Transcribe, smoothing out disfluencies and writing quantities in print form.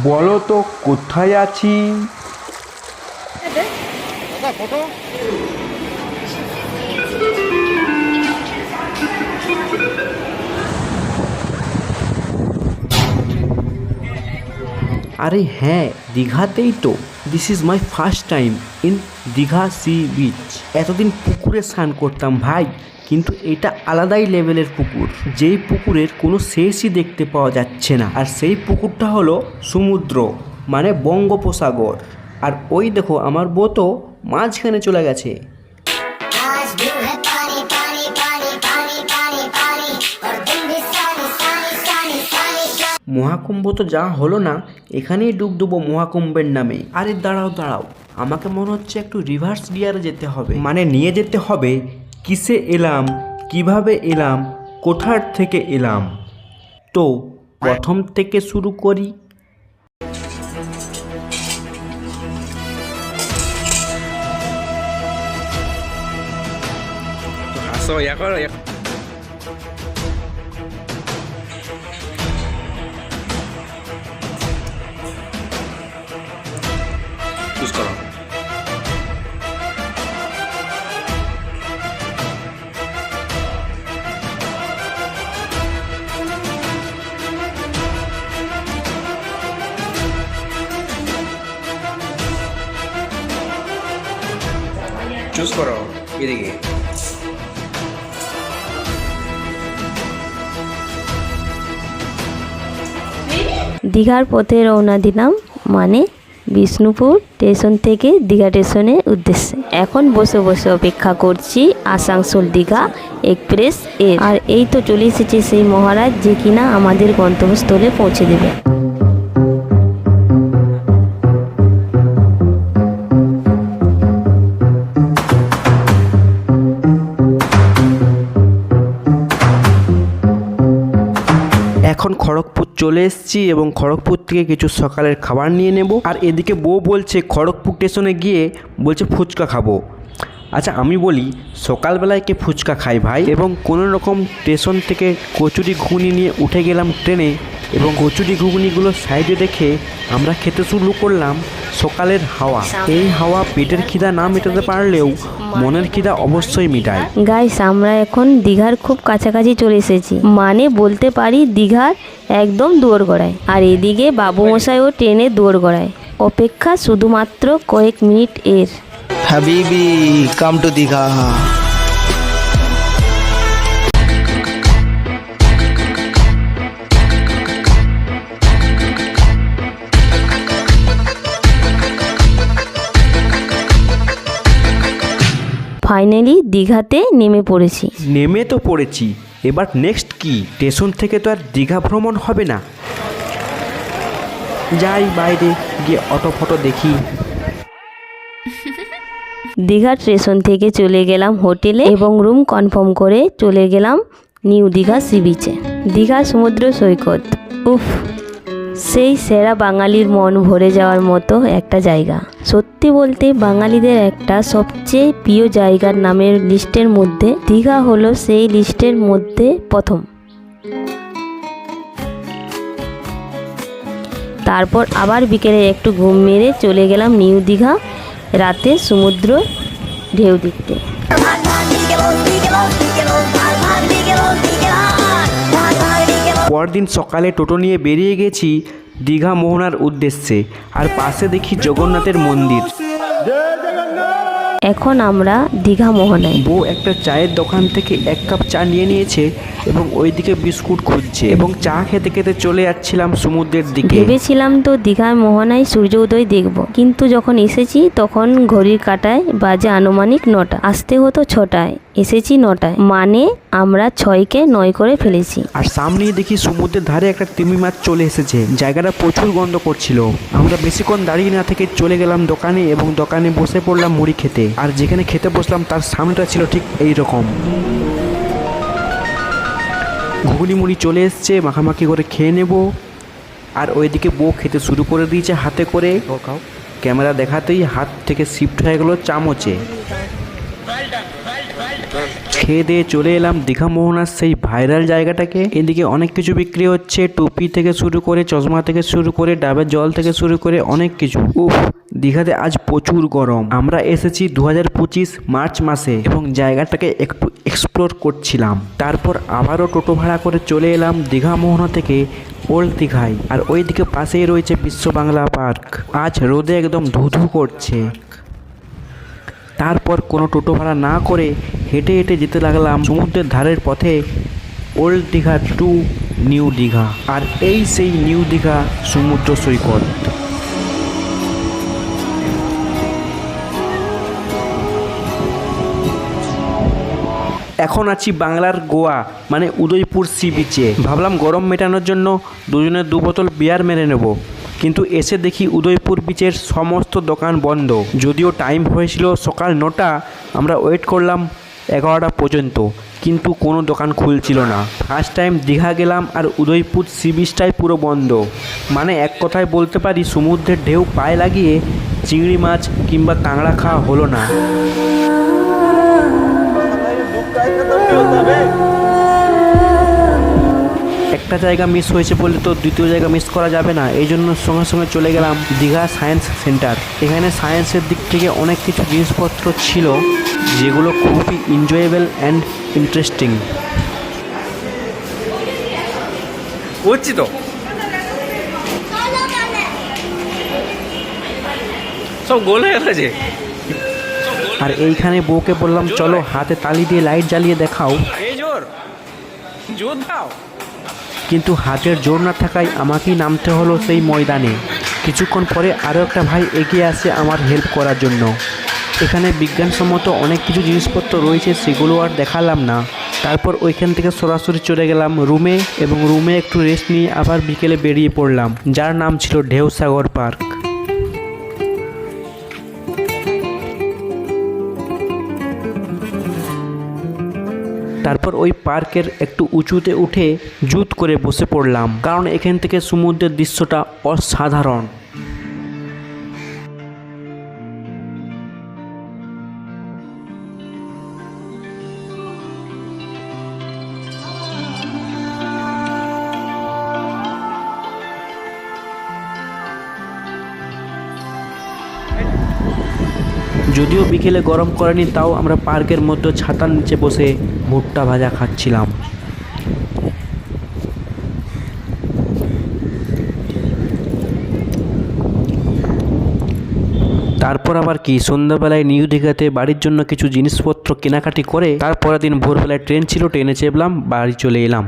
বলো তো কোথায় আছি? আরে হ্যাঁ, দীঘাতেই তো। This is my first time in Digha sea beach. এতদিন পুকুরে স্নান করতাম ভাই, কিন্তু এটা আলাদাই লেভেলের পুকুর, যেই পুকুরের কোনো শেষই দেখতে পাওয়া যাচ্ছে না। আর সেই পুকুরটা হলো সমুদ্র, মানে বঙ্গোপসাগর। আর ওই দেখো আমার বউ তো মাঝখানে চলে গেছে। মহাকুম্ভ তো যা হলো না, এখানেই ডুব দেবো মহাকুম্ভের নামে। আরে দাঁড়াও দাঁড়াও, আমাকে মনে হচ্ছে একটু রিভার্স গিয়ারে যেতে হবে, মানে নিয়ে যেতে হবে কিসে এলাম, কিভাবে এলাম, কোথার থেকে এলাম। তো প্রথম থেকে শুরু করি। So ya kalau ya terus kalau terus kalau ini দীঘার পথে রওনা দিলাম, মানে বিষ্ণুপুর স্টেশন থেকে দীঘা স্টেশনের উদ্দেশ্যে। এখন বসে বসে অপেক্ষা করছি আসানসোল দীঘা এক্সপ্রেস এর। আর এই তো চলে এসেছে সেই মহারাজ, যে কিনা আমাদের গন্তব্যস্থলে পৌঁছে দেবে। এখন খড়গপুর চলে এসেছি এবং খড়গপুর থেকে কিছু সকালের খাবার নিয়ে নেব। আর এদিকে বউ বলছে খড়গপুর স্টেশনে গিয়ে বলছে ফুচকা খাবো। আচ্ছা আমি বলি, সকালবেলায় কে ফুচকা খাই ভাই? এবং কোনো রকম স্টেশন থেকে কচুরি ঘুগনি নিয়ে উঠে গেলাম ট্রেনে, এবং কচুরি ঘুগনিগুলো সাইডে রেখে আমরা খেতে শুরু করলাম সকালের হাওয়া। এই হাওয়া পেটের খিদা না মেটাতে পারলেও মনের খিদা অবশ্যই মেটায়। গাইস, আমরা এখন দীঘার খুব কাছাকাছি চলে এসেছি, মানে বলতে পারি দীঘার একদম দুয়ারগড়ায়। আর এদিকে বাবু মশাইও ট্রেনের দুয়ারগড়ায়, অপেক্ষা শুধুমাত্র কয়েক মিনিট এর। হাবিবি কাম টু দীঘা। ফাইনালি দীঘাতে নেমে পড়েছি। নেমে তো পড়েছি, এবার নেক্সট কি? স্টেশন থেকে তো আর দীঘা ভ্রমণ হবে না। যাই বাইরে গিয়ে অটো ফটো দেখি। দীঘা স্টেশন থেকে চলে গেলাম হোটেলে এবং রুম কনফার্ম করে চলে গেলাম নিউ দীঘা সি বিচে। দীঘা সমুদ্র সৈকত, উফ, সেই সেরা বাঙালির মন ভরে যাওয়ার মতো একটা জায়গা। সত্যি বলতে বাঙালিদের একটা সবচেয়ে প্রিয় জায়গার নামের লিস্টের মধ্যে দীঘা হলো সেই লিস্টের মধ্যে প্রথম। তারপর আবার বিকেলে একটু ঘুম মেরে চলে গেলাম নিউ দীঘা রাতে সমুদ্র ঢেউ দেখতে। পরদিন সকালে টোটো নিয়ে বেরিয়ে গেছি দীঘা মোহনার উদ্দেশ্যে। আর পাশে দেখি জগন্নাথের মন্দির। এখন আমরা দীঘা মোহনায়। বউ একটা চায়ের দোকান থেকে এক কাপ চা নিয়ে নিয়েছে এবং ওইদিকে বিস্কুট খুঁজছে, এবং চা খেতে খেতে চলে যাচ্ছিলাম সমুদ্রের দিকে। ভেবেছিলাম তো দীঘা মোহনায় সূর্য উদয় দেখব, কিন্তু যখন এসেছি তখন ঘড়ির কাঁটায় বাজে আনুমানিক 9টা। আসতে হতো 6টায়, এসেছি 9টায়, মানে আমরা 6কে 9 করে ফেলেছি। আর সামনেই দেখি সমুদ্রের ধারে একটা তিমি মাছ চলে এসেছে। জায়গাটা প্রচুর গন্ধ করছিল। আমরা বেশিক্ষণ দাঁড়িয়ে না থেকে চলে গেলাম দোকানে এবং দোকানে বসে পড়লাম মুড়ি খেতে। আর যেখানে খেতে বসলাম তার সামনেটা ছিল ঠিক এই রকম। ঘুগনি মুড়ি চলে এসছে, মাখামাখি করে খেয়ে নেব। আর ওইদিকে বউ খেতে শুরু করে দিয়েছে হাতে করে। ক্যামেরা দেখাতেই হাত থেকে শিফট হয়ে গেল চামচে। খেয়ে দিয়ে চলে এলাম দীঘা মোহনার সেই ভাইরাল জায়গাটাকে। এদিকে অনেক কিছু বিক্রি হচ্ছে, টুপি থেকে শুরু করে, চশমা থেকে শুরু করে, ডাবের জল থেকে শুরু করে অনেক কিছু। উফ, দীঘাতে আজ প্রচুর গরম। আমরা এসেছি 2025 মার্চ মাসে এবং জায়গাটাকে একটু এক্সপ্লোর করছিলাম। তারপর আবারও টোটো ভাড়া করে চলে এলাম দীঘা মোহনা থেকে ওল্ড দীঘায়। আর ওইদিকে পাশেই রয়েছে বিশ্ব বাংলা পার্ক। আজ রোদে একদম ধুধু করছে। তারপর কোনো টোটো ভাড়া না করে হেঁটে হেঁটে যেতে লাগলাম সমুদ্রের ধারের পথে old Digha to new Digha. আর এই সেই নিউ দীঘা সমুদ্র সৈকত। এখন আছি বাংলার গোয়া মানে উদয়পুর সি বিচে। ভাবলাম গরম মেটানোর জন্য দুজনের 2 বোতল বিয়ার মেরে নেব, কিন্তু এসে দেখি উদয়পুর বিচের সমস্ত দোকান বন্ধ। যদিও টাইম হয়েছিল সকাল 9টা, আমরা ওয়েট করলাম 11টা পর্যন্ত, কিন্তু কোনো দোকান খুলছিল না। ফার্স্ট টাইম দীঘা গেলাম আর উদয়পুর সি বিচটাই পুরো বন্ধ। মানে এক কথায় বলতে পারি সমুদ্রের ঢেউ পায়ে লাগিয়ে চিংড়ি মাছ কিংবা কাঁকড়া খাওয়া হলো না। একটা জায়গা মিস হয়েছে বলে তো দ্বিতীয় জায়গা মিস করা যাবে না, এই জন্য সঙ্গে সঙ্গে চলে গেলাম দীঘা সায়েন্স সেন্টার। এখানে সায়েন্সের দিক থেকে অনেক কিছু জিনিসপত্র ছিল যেগুলো খুবই এনজয়েবল অ্যান্ড ইন্টারেস্টিং। করছি তো সব গোল হয়ে গেছে। আর এইখানে বউকে বললাম চলো হাতে তালি দিয়ে লাইট জ্বালিয়ে দেখাও, এই জোর জোর দাও। কিন্তু হাতের জোর না থাকায় আমাকেই নামতে হলো সেই ময়দানে। কিছুক্ষণ পরে আরও একটা ভাই এগিয়ে আসে আমার হেল্প করার জন্য। এখানে বিজ্ঞানসম্মত অনেক কিছু জিনিসপত্র রয়েছে, সেগুলো আর দেখালাম না। তারপর ওইখান থেকে সরাসরি চলে গেলাম রুমে এবং রুমে একটু রেস্ট নিয়ে আবার বিকেলে বেরিয়ে পড়লাম, যার নাম ছিল ঢেউসাগর পার্ক। তারপর ওই পার্কের একটু উঁচুতে উঠে জুত করে বসে পড়লাম, কারণ এখান থেকে সমুদ্রের দৃশ্যটা অসাধারণ। যদিও বিকেলে গরম করেনি, তাও আমরা পার্কের মধ্যে ছাতার নিচে বসে ভুট্টা ভাজা খাচ্ছিলাম। তারপর আবার কি সন্ধ্যাবেলায় নিউ দীঘাতে বাড়ির জন্য কিছু জিনিসপত্র কেনাকাটি করে তারপরের দিন ভোরবেলায় ট্রেন ছিল, ট্রেনে চেপলাম, বাড়ি চলে এলাম।